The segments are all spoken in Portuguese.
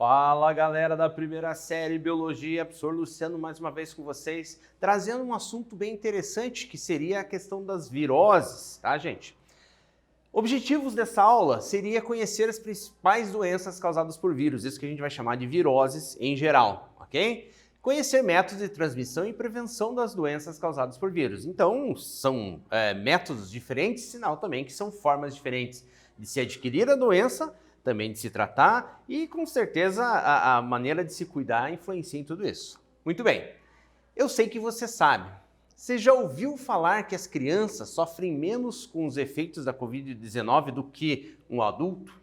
Fala galera da primeira série Biologia, professor Luciano mais uma vez com vocês, trazendo um assunto bem interessante que seria a questão das viroses, tá gente? Objetivos dessa aula seria conhecer as principais doenças causadas por vírus, isso que a gente vai chamar de viroses em geral, ok? Conhecer métodos de transmissão e prevenção das doenças causadas por vírus. Então, são métodos diferentes, sinal também que são formas diferentes de se adquirir a doença, também de se tratar e, com certeza, a maneira de se cuidar influencia em tudo isso. Muito bem, eu sei que você sabe. Você já ouviu falar que as crianças sofrem menos com os efeitos da Covid-19 do que um adulto?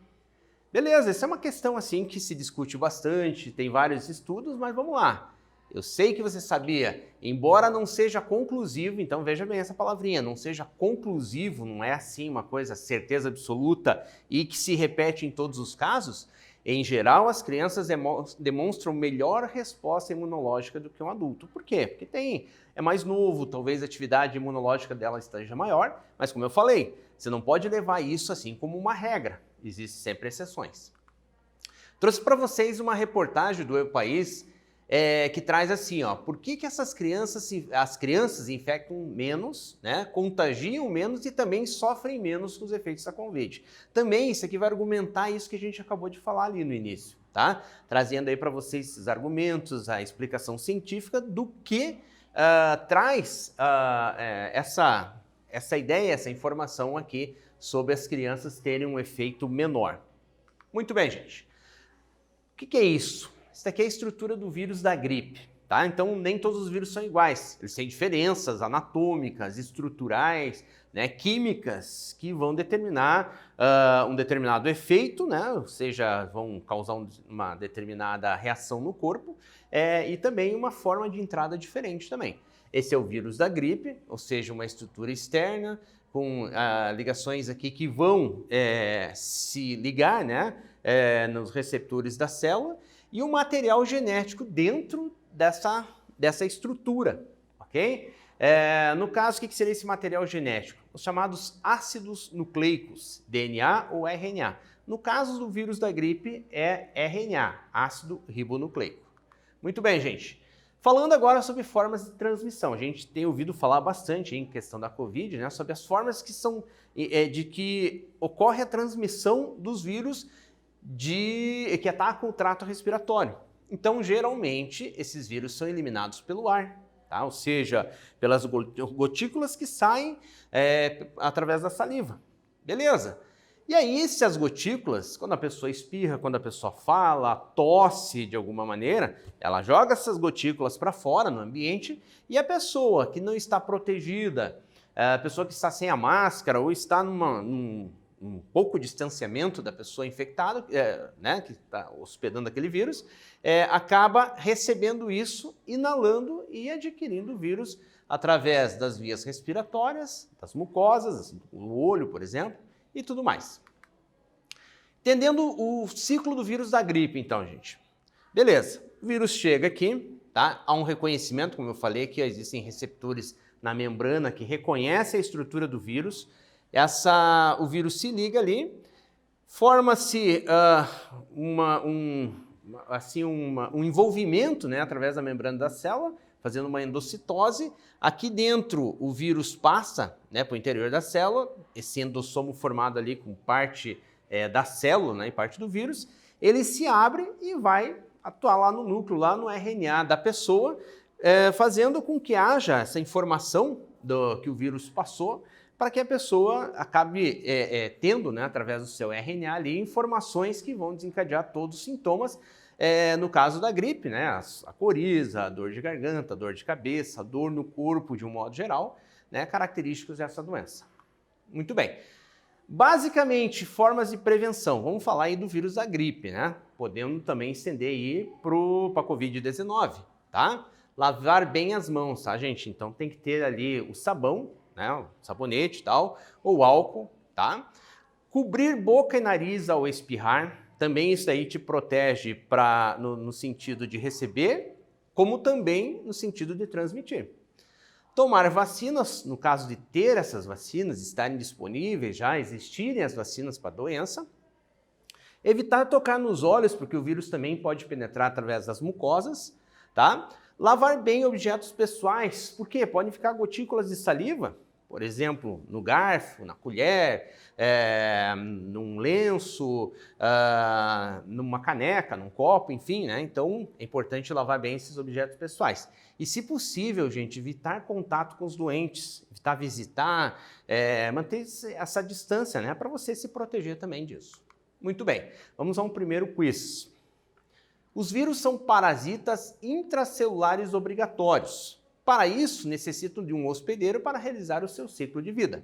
Beleza, essa é uma questão assim que se discute bastante, tem vários estudos, mas vamos lá. Eu sei que você sabia, embora não seja conclusivo, então veja bem essa palavrinha, não seja conclusivo, não é assim uma coisa certeza absoluta e que se repete em todos os casos, em geral as crianças demonstram melhor resposta imunológica do que um adulto. Por quê? Porque é mais novo, talvez a atividade imunológica dela esteja maior, mas como eu falei, você não pode levar isso assim como uma regra, existem sempre exceções. Trouxe para vocês uma reportagem do El País que traz assim, ó, por que as crianças infectam menos, né, contagiam menos e também sofrem menos com os efeitos da Covid. Também isso aqui vai argumentar isso que a gente acabou de falar ali no início, tá? Trazendo aí para vocês esses argumentos, a explicação científica do que traz essa ideia, essa informação aqui sobre as crianças terem um efeito menor. Muito bem, gente. O que é isso? Isso aqui é a estrutura do vírus da gripe, tá? Então, nem todos os vírus são iguais. Eles têm diferenças anatômicas, estruturais, né, químicas, que vão determinar um determinado efeito, né? Ou seja, vão causar uma determinada reação no corpo e também uma forma de entrada diferente também. Esse é o vírus da gripe, ou seja, uma estrutura externa com ligações aqui que vão se ligar, né, nos receptores da célula, e um material genético dentro dessa estrutura, ok? No caso, o que seria esse material genético? Os chamados ácidos nucleicos, DNA ou RNA. No caso do vírus da gripe, é RNA, ácido ribonucleico. Muito bem, gente. Falando agora sobre formas de transmissão, a gente tem ouvido falar bastante em questão da Covid, né, sobre as formas que são de que ocorre a transmissão dos vírus que atacam o trato respiratório. Então, geralmente, esses vírus são eliminados pelo ar, tá? Ou seja, pelas gotículas que saem através da saliva. Beleza? E aí, se as gotículas, quando a pessoa espirra, quando a pessoa fala, tosse de alguma maneira, ela joga essas gotículas para fora no ambiente e a pessoa que não está protegida, a pessoa que está sem a máscara ou está num pouco distanciamento da pessoa infectada, né, que está hospedando aquele vírus, acaba recebendo isso, inalando e adquirindo o vírus através das vias respiratórias, das mucosas, do olho, por exemplo, e tudo mais. Entendendo o ciclo do vírus da gripe, então, gente. Beleza, o vírus chega aqui, tá? Há um reconhecimento, como eu falei, que existem receptores na membrana que reconhecem a estrutura do vírus. O vírus se liga ali, forma-se um envolvimento, né, através da membrana da célula, fazendo uma endocitose. Aqui dentro o vírus passa, né, para o interior da célula, esse endossomo formado ali com parte da célula, né, e parte do vírus, ele se abre e vai atuar lá no núcleo, lá no RNA da pessoa, fazendo com que haja essa informação que o vírus passou, para que a pessoa acabe tendo, né, através do seu RNA ali, informações que vão desencadear todos os sintomas, no caso da gripe, né, a coriza, a dor de garganta, a dor de cabeça, a dor no corpo de um modo geral, né, característicos dessa doença. Muito bem. Basicamente, formas de prevenção. Vamos falar aí do vírus da gripe, né? Podendo também estender aí para a Covid-19, tá? Lavar bem as mãos, tá, gente? Então tem que ter ali o sabão, né, o sabonete e tal, ou álcool, tá? Cobrir boca e nariz ao espirrar, também isso aí te protege no sentido de receber, como também no sentido de transmitir. Tomar vacinas, no caso de ter essas vacinas, estarem disponíveis, já existirem as vacinas para a doença. Evitar tocar nos olhos, porque o vírus também pode penetrar através das mucosas, tá? Lavar bem objetos pessoais, porque podem ficar gotículas de saliva, por exemplo, no garfo, na colher, num lenço, numa caneca, num copo, enfim, né? Então é importante lavar bem esses objetos pessoais. E, se possível, gente, evitar contato com os doentes, evitar visitar, manter essa distância, né? Para você se proteger também disso. Muito bem, vamos a um primeiro quiz. Os vírus são parasitas intracelulares obrigatórios. Para isso, necessitam de um hospedeiro para realizar o seu ciclo de vida.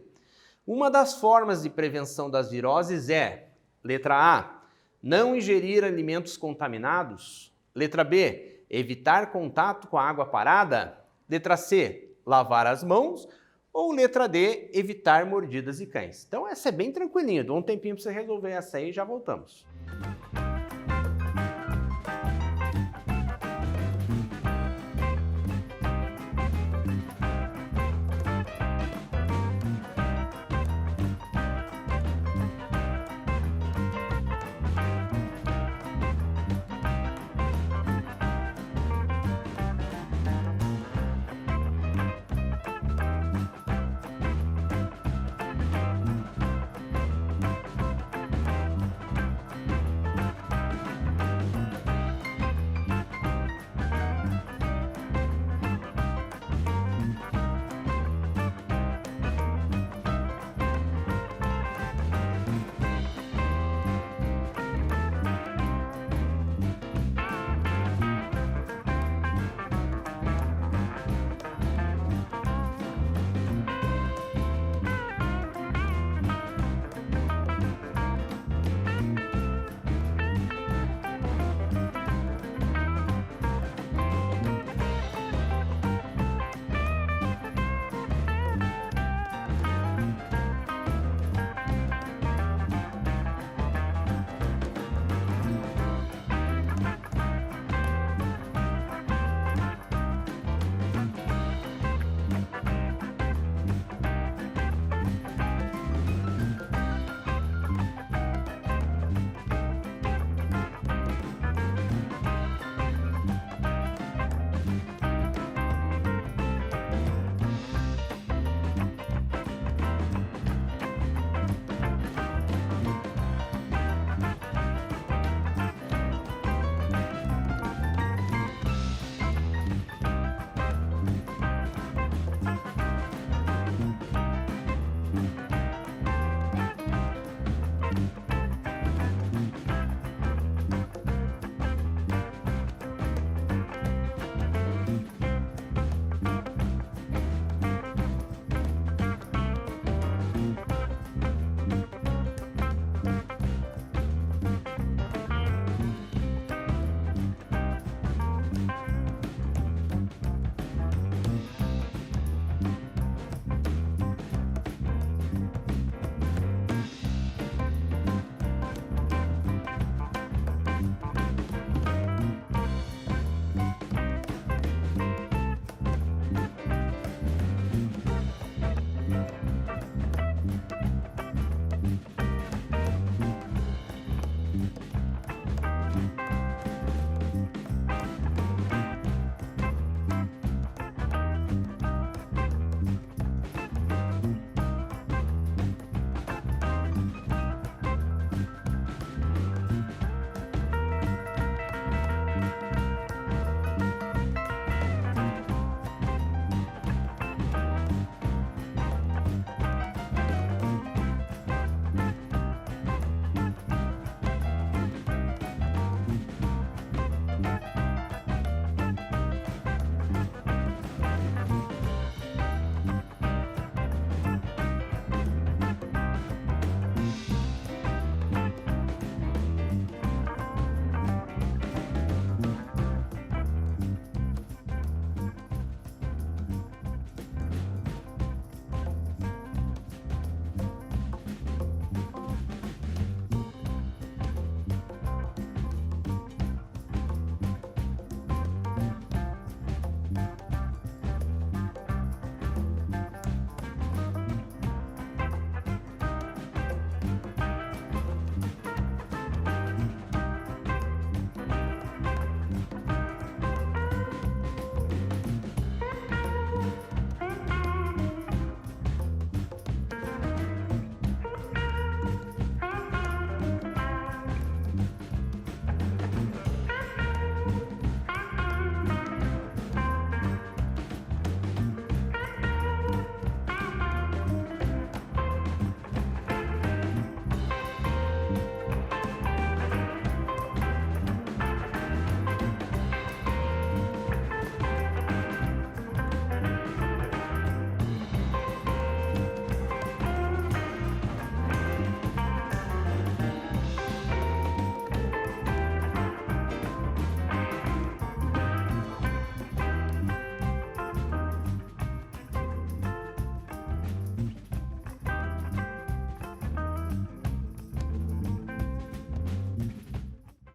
Uma das formas de prevenção das viroses é, letra A, não ingerir alimentos contaminados. Letra B, evitar contato com a água parada. Letra C, lavar as mãos. Ou letra D, evitar mordidas de cães. Então essa é bem tranquilinha, dou um tempinho para você resolver essa aí e já voltamos.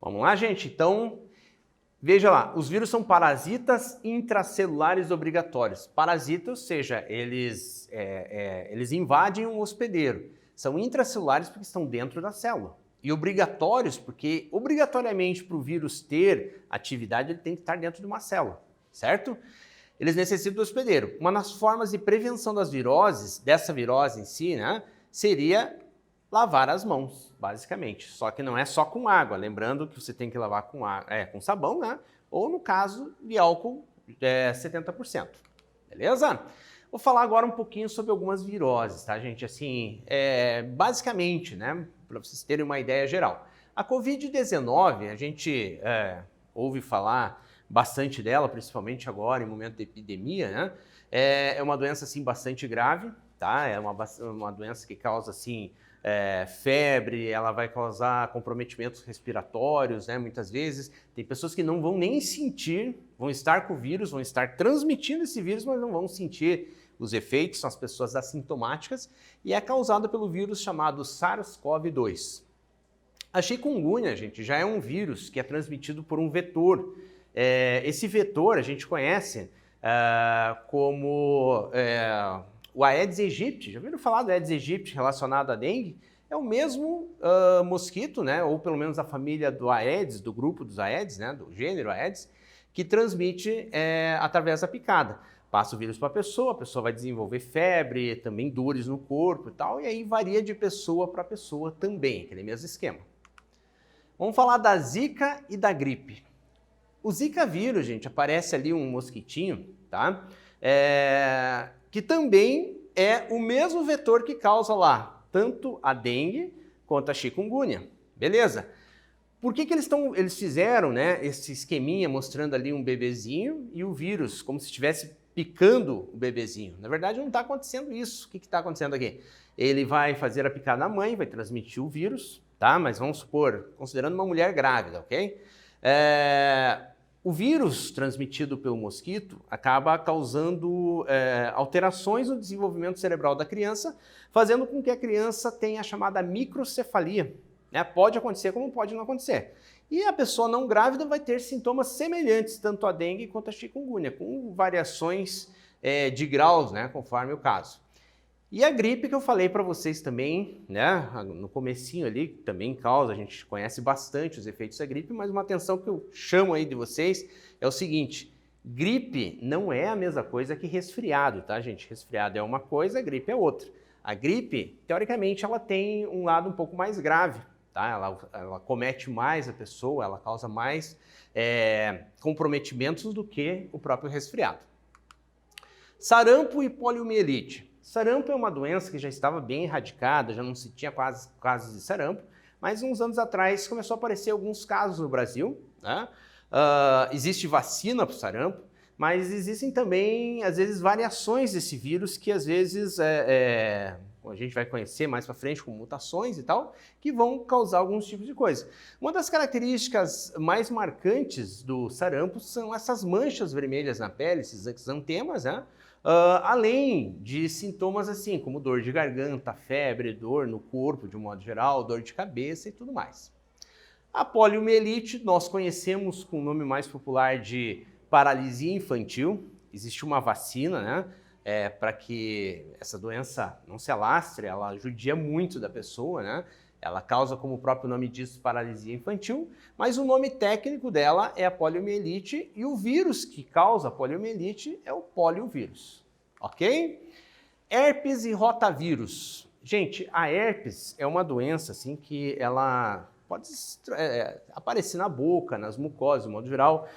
Vamos lá, gente? Então, veja lá, os vírus são parasitas intracelulares obrigatórios. Parasitas, ou seja, eles invadem um hospedeiro. São intracelulares porque estão dentro da célula. E obrigatórios porque, obrigatoriamente, para o vírus ter atividade, ele tem que estar dentro de uma célula, certo? Eles necessitam do hospedeiro. Uma das formas de prevenção das viroses, dessa virose em si, né, seria lavar as mãos, basicamente. Só que não é só com água. Lembrando que você tem que lavar com, com sabão, né? Ou, no caso, de álcool 70%. Beleza? Vou falar agora um pouquinho sobre algumas viroses, tá, gente? Assim, basicamente, né, para vocês terem uma ideia geral. A Covid-19, a gente ouve falar bastante dela, principalmente agora, em momento de epidemia, né? É uma doença, assim, bastante grave, tá? É uma doença que causa, assim, febre, ela vai causar comprometimentos respiratórios, né? Muitas vezes. Tem pessoas que não vão nem sentir, vão estar com o vírus, vão estar transmitindo esse vírus, mas não vão sentir os efeitos, são as pessoas assintomáticas, e é causada pelo vírus chamado SARS-CoV-2. A chikungunya, gente, já é um vírus que é transmitido por um vetor. Esse vetor a gente conhece como o Aedes aegypti. Já ouviram falar do Aedes aegypti relacionado à dengue? É o mesmo mosquito, né, ou pelo menos a família do Aedes, do grupo dos Aedes, né, do gênero Aedes, que transmite através da picada. Passa o vírus para a pessoa vai desenvolver febre, também dores no corpo e tal, e aí varia de pessoa para pessoa também, aquele mesmo esquema. Vamos falar da Zika e da gripe. O Zika vírus, gente, aparece ali um mosquitinho, tá? Que também é o mesmo vetor que causa lá tanto a dengue quanto a chikungunya, beleza? Por que eles fizeram, né, esse esqueminha mostrando ali um bebezinho e o vírus, como se estivesse picando o bebezinho? Na verdade, não está acontecendo isso. O que está acontecendo aqui? Ele vai fazer a picada na mãe, vai transmitir o vírus, tá? Mas vamos supor, considerando uma mulher grávida, ok? O vírus transmitido pelo mosquito acaba causando alterações no desenvolvimento cerebral da criança, fazendo com que a criança tenha a chamada microcefalia. Né? Pode acontecer como pode não acontecer. E a pessoa não grávida vai ter sintomas semelhantes, tanto à dengue quanto à chikungunya, com variações de graus, né, conforme o caso. E a gripe que eu falei para vocês também, né, no comecinho ali, também causa, a gente conhece bastante os efeitos da gripe, mas uma atenção que eu chamo aí de vocês é o seguinte: gripe não é a mesma coisa que resfriado, tá, gente? Resfriado é uma coisa, a gripe é outra. A gripe, teoricamente, ela tem um lado um pouco mais grave. Tá? Ela comete mais a pessoa, ela causa mais comprometimentos do que o próprio resfriado. Sarampo e poliomielite. Sarampo é uma doença que já estava bem erradicada, já não se tinha quase casos de sarampo, mas uns anos atrás começou a aparecer alguns casos no Brasil. Né? Existe vacina para o sarampo, mas existem também, às vezes, variações desse vírus que, às vezes, a gente vai conhecer mais para frente com mutações e tal, que vão causar alguns tipos de coisa. Uma das características mais marcantes do sarampo são essas manchas vermelhas na pele, esses exantemas, né? Além de sintomas assim, como dor de garganta, febre, dor no corpo de um modo geral, dor de cabeça e tudo mais. A poliomielite nós conhecemos com o nome mais popular de paralisia infantil. Existe uma vacina, né? Para que essa doença não se alastre, ela judia muito da pessoa, né? Ela causa, como o próprio nome diz, paralisia infantil, mas o nome técnico dela é a poliomielite e o vírus que causa a poliomielite é o poliovírus, ok? Herpes e rotavírus. Gente, a herpes é uma doença assim que ela pode aparecer na boca, nas mucosas, de modo geral,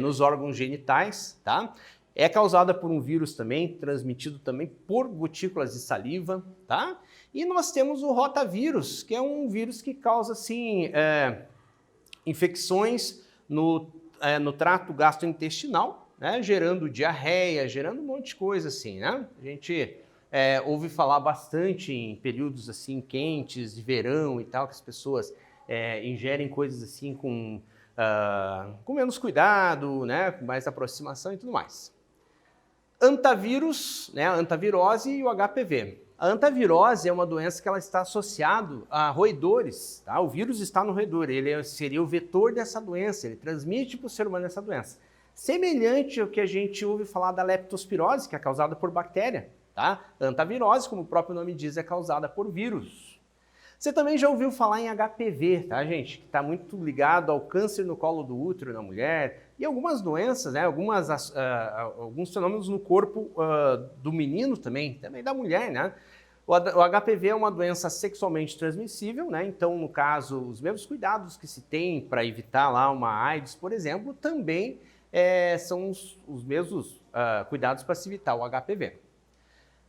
nos órgãos genitais, tá? É causada por um vírus também, transmitido também por gotículas de saliva, tá? E nós temos o rotavírus, que é um vírus que causa, assim, infecções no trato gastrointestinal, né? Gerando diarreia, gerando um monte de coisa, assim, né? A gente ouve falar bastante em períodos, assim, quentes, de verão e tal, que as pessoas ingerem coisas, assim, com menos cuidado, né? Com mais aproximação e tudo mais. Antavírus, né, a antavirose e o HPV. A hantavirose é uma doença que ela está associada a roedores, tá? O vírus está no roedor, ele seria o vetor dessa doença, ele transmite para o ser humano essa doença. Semelhante ao que a gente ouve falar da leptospirose, que é causada por bactéria, tá? A hantavirose, como o próprio nome diz, é causada por vírus. Você também já ouviu falar em HPV, tá, gente? Que está muito ligado ao câncer no colo do útero na mulher e algumas doenças, né? Alguns fenômenos no corpo do menino também da mulher, né? O HPV é uma doença sexualmente transmissível, né? Então, no caso, os mesmos cuidados que se tem para evitar lá uma AIDS, por exemplo, também são os mesmos cuidados para se evitar o HPV.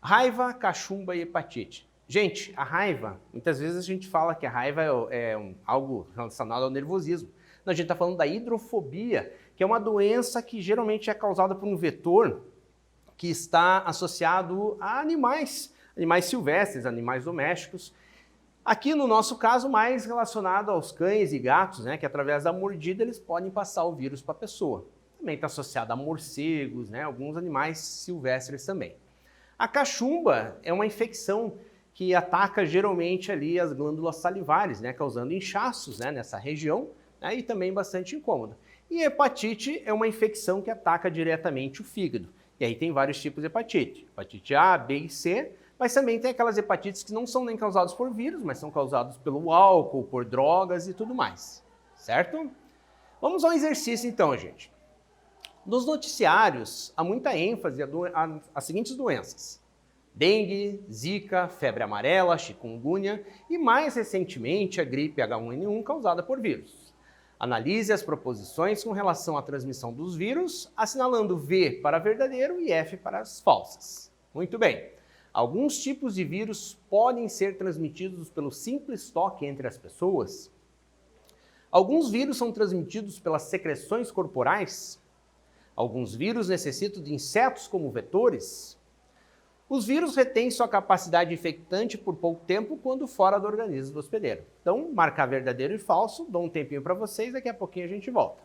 Raiva, cachumba e hepatite. Gente, a raiva, muitas vezes a gente fala que a raiva é algo relacionado ao nervosismo. Não, a gente está falando da hidrofobia, que é uma doença que geralmente é causada por um vetor que está associado a animais silvestres, animais domésticos. Aqui no nosso caso, mais relacionado aos cães e gatos, né, que através da mordida eles podem passar o vírus para a pessoa. Também está associado a morcegos, né, alguns animais silvestres também. A cachumba é uma infecção que ataca geralmente ali as glândulas salivares, né, causando inchaços, né, nessa região, né, e também bastante incômodo. E hepatite é uma infecção que ataca diretamente o fígado. E aí tem vários tipos de hepatite. Hepatite A, B e C, mas também tem aquelas hepatites que não são nem causadas por vírus, mas são causadas pelo álcool, por drogas e tudo mais. Certo? Vamos ao exercício então, gente. Nos noticiários, há muita ênfase às seguintes doenças: dengue, zika, febre amarela, chikungunya e, mais recentemente, a gripe H1N1 causada por vírus. Analise as proposições com relação à transmissão dos vírus, assinalando V para verdadeiro e F para as falsas. Muito bem. Alguns tipos de vírus podem ser transmitidos pelo simples toque entre as pessoas. Alguns vírus são transmitidos pelas secreções corporais. Alguns vírus necessitam de insetos como vetores. Os vírus retêm sua capacidade infectante por pouco tempo quando fora do organismo do hospedeiro. Então, marcar verdadeiro e falso, dou um tempinho para vocês, daqui a pouquinho a gente volta.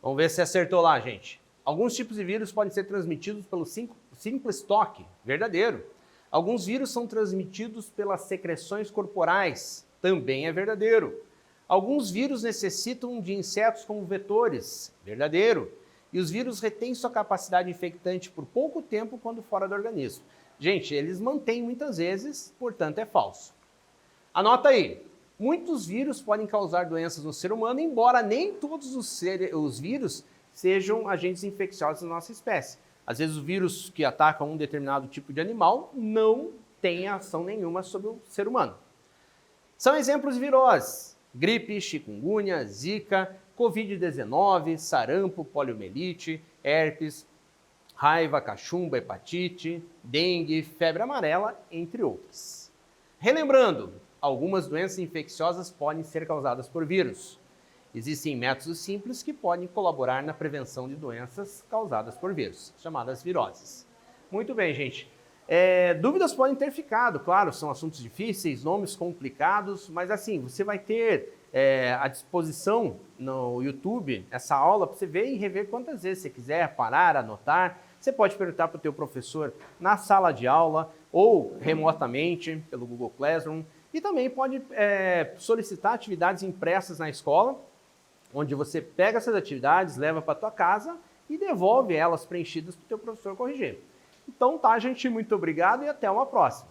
Vamos ver se acertou lá, gente. Alguns tipos de vírus podem ser transmitidos pelo simples toque, verdadeiro. Alguns vírus são transmitidos pelas secreções corporais, também é verdadeiro. Alguns vírus necessitam de insetos como vetores, verdadeiro. E os vírus retêm sua capacidade infectante por pouco tempo quando fora do organismo. Gente, eles mantêm muitas vezes, portanto é falso. Anota aí, muitos vírus podem causar doenças no ser humano, embora nem todos os vírus sejam agentes infecciosos na nossa espécie. Às vezes o vírus que ataca um determinado tipo de animal não tem ação nenhuma sobre o ser humano. São exemplos de viroses: gripe, chikungunya, zika, Covid-19, sarampo, poliomielite, herpes, raiva, cachumba, hepatite, dengue, febre amarela, entre outras. Relembrando, algumas doenças infecciosas podem ser causadas por vírus. Existem métodos simples que podem colaborar na prevenção de doenças causadas por vírus, chamadas viroses. Muito bem, gente. Dúvidas podem ter ficado, claro, são assuntos difíceis, nomes complicados, mas assim, você vai ter à disposição no YouTube essa aula para você ver e rever quantas vezes você quiser, parar, anotar. Você pode perguntar para o teu professor na sala de aula ou remotamente pelo Google Classroom e também pode solicitar atividades impressas na escola, onde você pega essas atividades, leva para a tua casa e devolve elas preenchidas para o teu professor corrigir. Então tá, gente, muito obrigado e até uma próxima.